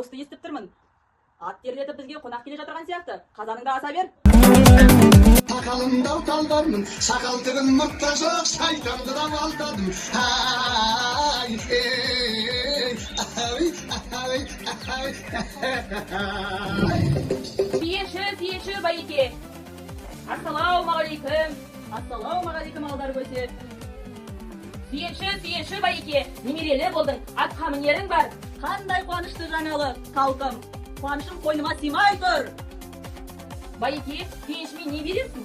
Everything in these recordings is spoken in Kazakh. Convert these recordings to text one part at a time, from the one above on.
дауысты естіп тұрмын. Ат терлетіп бізге қонақ келе жатырған сияқты. Қазаныңда аса бер. Сақалымда талдармын, сақалтығын мұртта жоқ, шайтанды да балтадым. Сүйеші, Байеке. Ассалаумағалейкум. Ассалаумағалейкум, алдар көсе. Сүйеші, Байеке. Немерелі болдың, атқа мінерің бар. Қандай қуанышты жаналы, қалқым. Қуанышым қойныма сыймай тұр. Байеке, сүйешіме не бересің?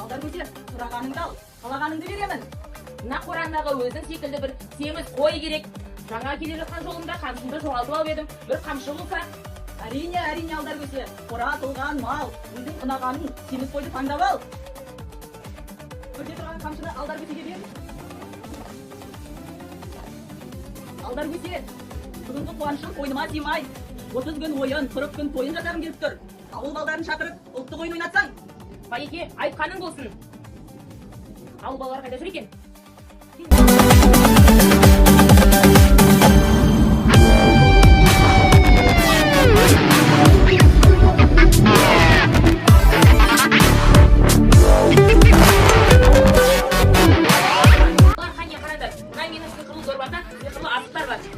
Алдар көсе, сұрағаныңды ал, қалағаныңды беремін. Мына қорандағы өзің секілді бір семіз қой керек. Жаңа келе жатқан жолымда қамшымды жоғалтып алып едім. Бір қамшы болса. Әрине, алдар көсе. Қора атылған мал, өзің ұнағанын семіз қойды таңдап ал. Көрде тұрған қамшыны алдар көсеге бер. Алдар көсе, бүгінгі қуанышым қойныма сыймай. 30 күн ойын, 40 күн тойын жасағым келіп тұр. Ауыл балдарын шақырып, ұлттық ойын ойнатсаң. Байеке, айтқаның болсын. Ауыл балалар қайда жүр екен?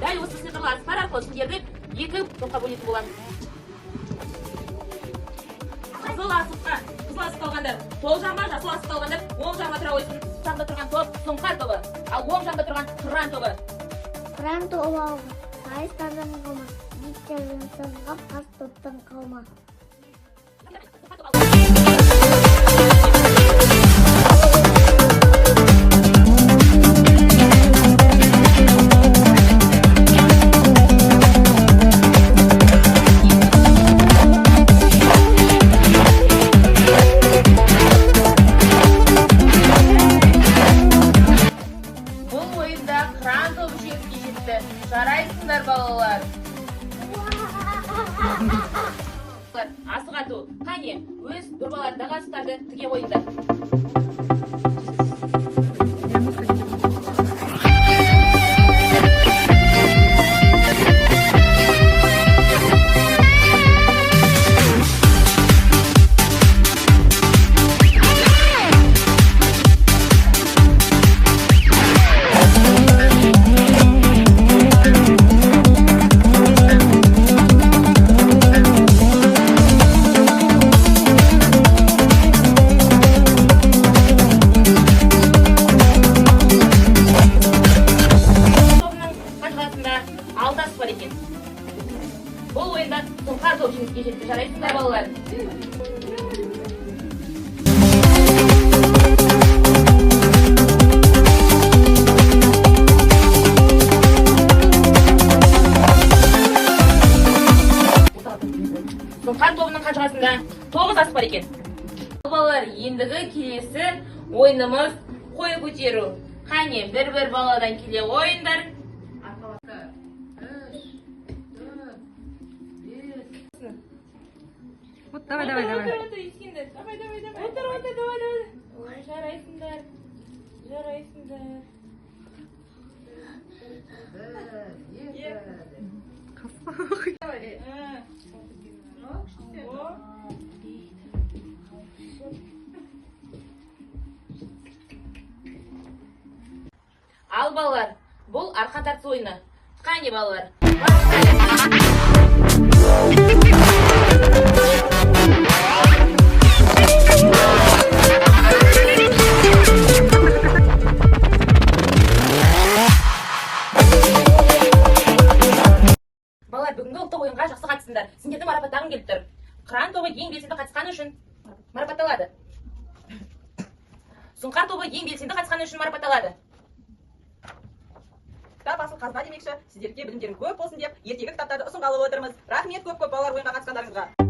Дәл осы сиқырлы аспар арқылы сіздерді екі топқа бөлетін боламын. Қызыл асыққа алғандар сол жағына, жасыл асыққа алғандар оң жағына тұра қойсын. Сағында тұрған топ сұңқар тобы, ал оң жағында тұрған қыран тобы. Қыран тобы алға, сайыстардан қалма, иттерден сырғап, қас топтан қалма. Қыран тобы жеңіске жетті. Жарайсыңдар, балалар. Асық ату. Қане, өз дұрбаларындағы асықтарды тіге қойыңдар. Бұл ойында сұңқар топ жеңіске жетті. Жарайсыңдар, балалар. Сұңқар тобының қанжығасында 9 ас бар екен. Балалар, ендігі келесі ойынымыз қой көтеру. Қане, бір баладан келе ойындар. Вот, давай. Давай. Жарайсыңдар. Ал балалар, бұл арқа тартыс ойыны. Қане балалар. Балалар, бүгінгі ұлттық ойынға жақсы қатысыңдар. Сендерді марапаттағым келіп тұр. Қыран тобы ең белсенді қатысқаны үшін марапатталады. Сұңқар тобы ең белсенді қатысқаны үшін марапатталады. Кітап асыл қазба демекші, сіздерге білімдерің көп болсын деп, ертегі кітаптарды ұсынғалы отырмыз. Рахмет көп балалар ойынға қатысқандарыңызға.